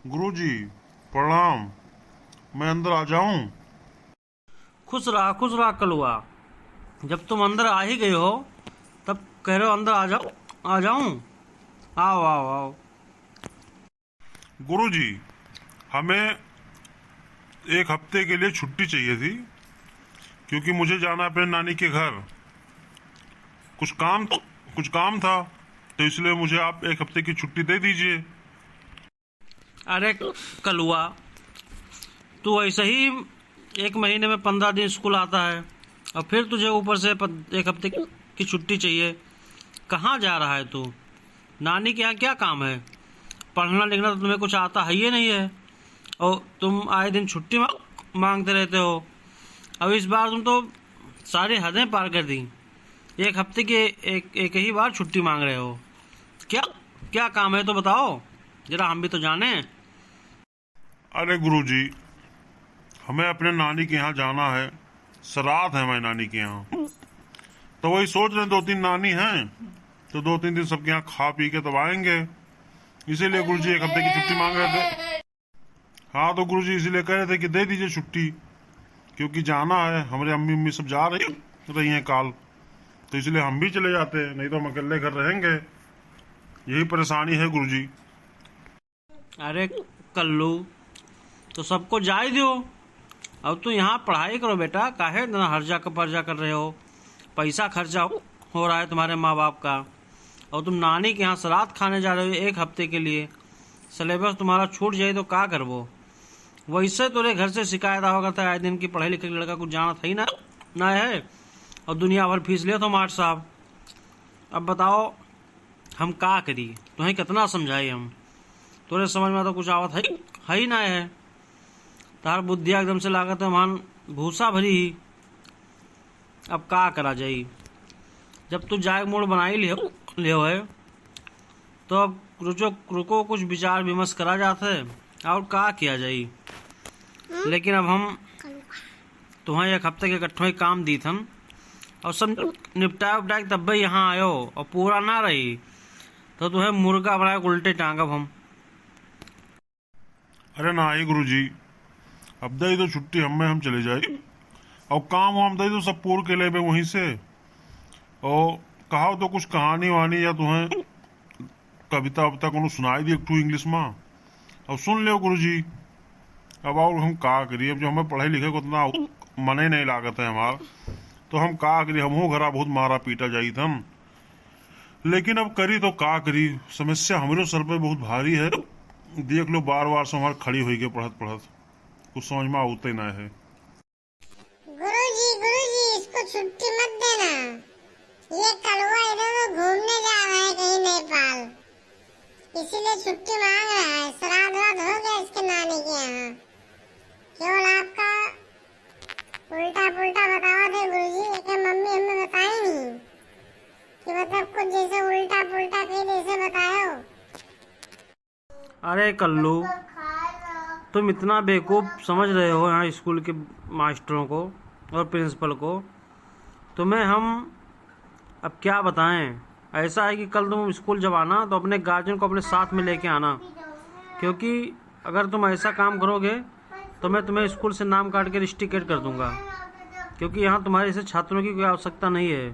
गुरुजी, प्रणाम। मैं अंदर आ जाऊं? खुश रहा कलुआ। जब तुम अंदर आ ही गए हो तब कह रहे हो अंदर आ जाऊं। आओ आओ आओ। गुरुजी, हमें एक हफ्ते के लिए छुट्टी चाहिए थी, क्योंकि मुझे जाना है अपने नानी के घर। कुछ काम था, तो इसलिए मुझे आप एक हफ्ते की छुट्टी दे दीजिए। अरे कलुआ, तू ऐसे ही एक महीने में 15 दिन स्कूल आता है और फिर तुझे ऊपर से एक हफ्ते की छुट्टी चाहिए। कहाँ जा रहा है तू? नानी के यहाँ क्या काम है? पढ़ना लिखना तो तुम्हें कुछ आता है ही नहीं है, और तुम आए दिन छुट्टी मांगते रहते हो। अब इस बार तुम तो सारी हदें पार कर दी। एक हफ्ते की एक ही बार छुट्टी मांग रहे हो। क्या क्या काम है तो बताओ, जरा हम भी तो जाने। अरे गुरुजी, हमें अपने नानी के यहाँ जाना है। श्राद्ध है हमारी नानी के यहाँ, तो वही सोच रहे हैं, 2-3 नानी हैं, तो 2-3 दिन सबके यहाँ खा पी के तब आएंगे। इसीलिए गुरुजी एक हफ्ते की छुट्टी मांग रहे थे। हाँ, तो गुरुजी इसीलिए कह रहे थे कि दे दीजिए छुट्टी, क्योंकि जाना है। हमारे अम्मी उम्मी सब जा रही हैं काल, तो इसलिए हम भी चले जाते हैं, नहीं तो हम अकेले घर रहेंगे। यही परेशानी है गुरुजी। अरे कल्लू, तो सबको जाए दो। अब तो यहाँ पढ़ाई करो बेटा, काहे इतना हर्जा पर्जा कर रहे हो? पैसा खर्चा हो रहा है तुम्हारे माँ बाप का, और तुम नानी के यहाँ श्राद्ध खाने जा रहे हो एक हफ्ते के लिए। सिलेबस तुम्हारा छूट जाए तो क्या करबो? वैसे तोरे घर से शिकायत आवा करता है आए दिन की पढ़े लिखे लड़का कुछ जाना था ही ना है, और दुनिया भर फीस ले तो मास्टर साहब। अब बताओ हम का करी? तुम्हें कितना समझाई हम? तोरे समझ में तो कुछ आवत है ही ना है। तार बुद्धिया एकदम से लागत है मान भूसा भरी ही। अब का करा जाई? जब तू जाए मूड बना ही लियो है, तो अब रुको कुछ विचार विमर्श करा जाता है और का किया जाई। लेकिन अब हम तुम्हें एक हफ्ते के इकट्ठों ही काम दी थन, और सब निपटाए उपटाए तब भी यहाँ आयो, और पूरा ना रही तो तुम्हें मुर्गा बनाए उल्टे टांगब हम। अरे ना ही गुरुजी, अब दे दो छुट्टी, हम चले जाए। और काम वाम दे दो सब पूर के ले वहीं से। और कहा तो कुछ कहानी वहानी या तुम्हें कविता वविता को सुनाई दी एक टू इंग्लिश में, अब सुन लो गुरुजी। अब और हम का करिए? अब जो हमें पढ़े लिखे को उतना मन ही नहीं लागत है हमार, तो हम का करिए? हम घरा बहुत मारा पीटा जाई थम, लेकिन अब करी तो का करी? समस्या हमारे सर पे बहुत भारी है। देख लो बार बार से हमारे खड़ी हुई के पढ़त पढ़त कुछ समझ में आते ना है। गुरुजी इसको छुट्टी मत देना। ये कलवा इधर घूमने जा रहा है कहीं नेपाल, इसीलिए छुट्टी मांग रहा है। श्राद्ध वाद्ध हो गया इसके नानी के यहाँ, केवल आपका उल्टा पुल्टा बतावा थे गुरुजी। एक मम्मी हमें बताई नहीं कि मतलब कुछ जैसे उल्टा पुल्टा कहीं जैसे बतायो। अरे कल्लू, तुम इतना बेवकूफ़ समझ रहे हो यहाँ स्कूल के मास्टरों को और प्रिंसिपल को। तुम्हें हम अब क्या बताएं? ऐसा है कि कल तुम स्कूल जब आना तो अपने गार्जियन को अपने साथ में लेके आना, क्योंकि अगर तुम ऐसा काम करोगे तो मैं तुम्हें स्कूल से नाम काट के रिस्ट्रिकेट कर दूंगा, क्योंकि यहाँ तुम्हारे जैसे छात्रों की कोई आवश्यकता नहीं है।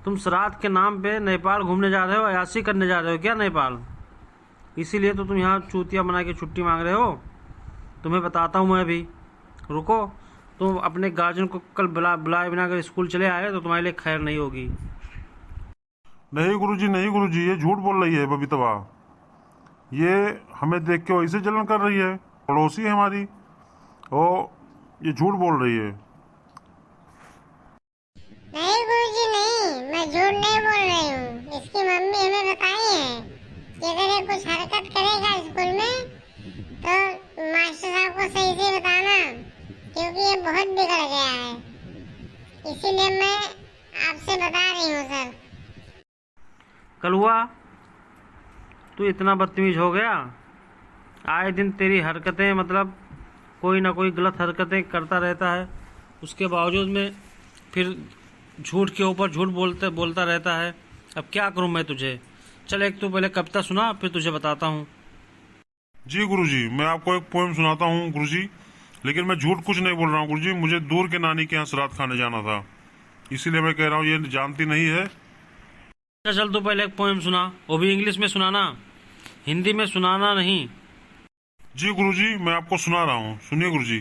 तुम श्राद्ध के नाम पे नेपाल घूमने जा रहे हो, अयासी करने जा रहे हो क्या नेपाल? इसीलिए तो तुम यहाँ चूतिया बना के छुट्टी मांग रहे हो। तुम्हें बताता हूँ मैं अभी, रुको। तुम अपने गार्जियन को कल बुलाए बिना अगर स्कूल चले आए तो तुम्हारे लिए खैर नहीं होगी। नहीं गुरुजी, ये झूठ बोल रही है बबीतवा। ये हमें देख के वैसे जलन कर रही है, पड़ोसी है हमारी, और ये झूठ बोल रही है। नहीं गुरुजी नहीं, मैं झूठ नहीं बोल रही हूँ। इसकी मम्मी हमें बताई है कि अगर ये कुछ हरकत करेगा स्कूल में तो मास्टर साहब को सही से बताना, क्योंकि ये बहुत बिगड़ गया है। इसीलिए मैं आपसे बता रही हूँ सर। कलुआ, तू इतना बदतमीज हो गया? आए दिन तेरी हरकतें मतलब कोई ना कोई गलत हरकतें करता रहता है, उसके बावजूद में फिर झूठ के ऊपर झूठ बोलता रहता है। अब क्या करूं मैं तुझे? चल एक तू पहले कविता सुना, फिर तुझे बताता हूँ। जी गुरुजी, मैं आपको एक पोएम सुनाता हूँ गुरुजी, लेकिन मैं झूठ कुछ नहीं बोल रहा हूँ गुरुजी। मुझे दूर के नानी के यहाँ श्राद्ध खाने जाना था, इसीलिए मैं कह रहा हूँ, ये जानती नहीं है। अच्छा चल, तू पहले एक पोएम सुना, वो भी इंग्लिश में सुनाना, हिंदी में सुनाना नहीं। जी गुरुजी, मैं आपको सुना रहा हूँ, सुनिए गुरुजी।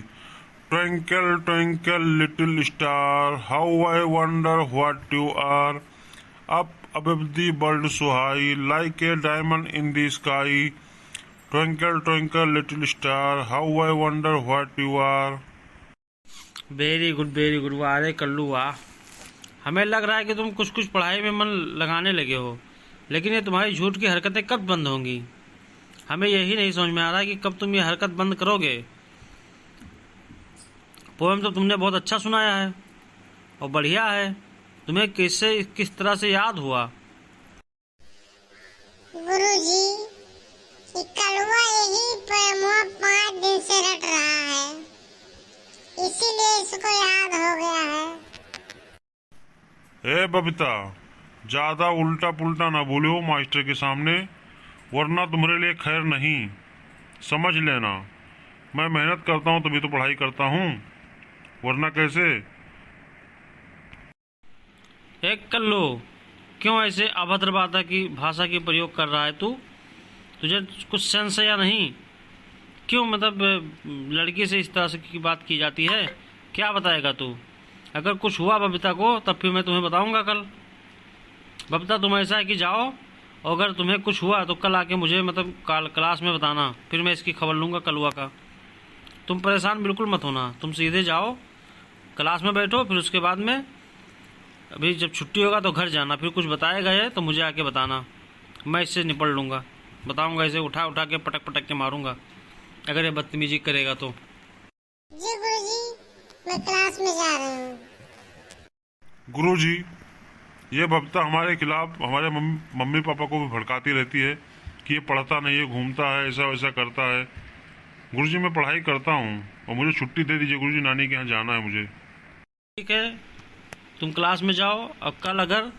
Twinkle twinkle little star, how I wonder what you are, up above the world so high, like a diamond in the sky. Twinkle twinkle little star, how I wonder what you are. Very good, वाह रे कल्लू वाह। हमें लग रहा है कि तुम कुछ कुछ पढ़ाई में मन लगाने लगे हो, लेकिन ये तुम्हारी झूठ की हरकतें कब बंद होंगी? हमें यही नहीं समझ में आ रहा कि कब तुम ये हरकत बंद करोगे। पोएम तो तुमने बहुत अच्छा सुनाया है और बढ़िया है, तुम्हें किस तरह से याद हुआ? गुरुजी, ये कलवा यही पोएमो 5 दिन से रट रहा है, इसीलिए इसको याद हो गया है। ए बबीता, ज्यादा उल्टा पुल्टा ना बोलो मास्टर के सामने, वरना तुम्हारे लिए खैर नहीं, समझ लेना। मैं मेहनत करता हूँ तभी तो पढ़ाई करता हूँ, वरना कैसे। एक कल्लू, क्यों ऐसे अभद्र भाषा की प्रयोग कर रहा है तू? तुझे कुछ सेंस है या नहीं? क्यों मतलब लड़की से इस तरह से की बात की जाती है? क्या बताएगा तू? अगर कुछ हुआ बबीता को तब फिर मैं तुम्हें बताऊंगा कल। बबीता, तुम ऐसा है कि जाओ, और अगर तुम्हें कुछ हुआ तो कल आके मुझे मतलब क्लास में बताना, फिर मैं इसकी खबर लूँगा कलुआ का। तुम परेशान बिल्कुल मत होना, तुम सीधे जाओ क्लास में बैठो, फिर उसके बाद में अभी जब छुट्टी होगा तो घर जाना, फिर कुछ बताएगा ये तो मुझे आके बताना, मैं इससे निपट लूँगा। बताऊँगा, इसे उठा उठा के पटक पटक के मारूंगा अगर ये बदतमीजी करेगा तो। जी गुरुजी, मैं क्लास में जा रहा हूँ। गुरुजी, ये बबीता हमारे खिलाफ हमारे मम्मी पापा को भी भड़काती रहती है कि ये पढ़ता नहीं है, घूमता है, ऐसा वैसा करता है। गुरुजी, मैं पढ़ाई करता हूँ और मुझे छुट्टी दे दीजिए गुरुजी, नानी के यहाँ जाना है मुझे। ठीक है, तुम क्लास में जाओ। अब कल अगर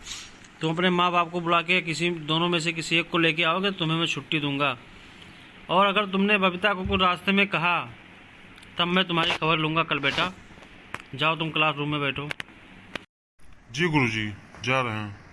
तुम अपने माँ बाप को बुला के किसी दोनों में से किसी एक को लेके आओगे तुम्हें मैं छुट्टी दूंगा, और अगर तुमने बबीता को कुछ रास्ते में कहा तब मैं तुम्हारी खबर लूँगा कल। बेटा जाओ, तुम क्लास रूम में बैठो। जी गुरुजी, जा रहे हैं।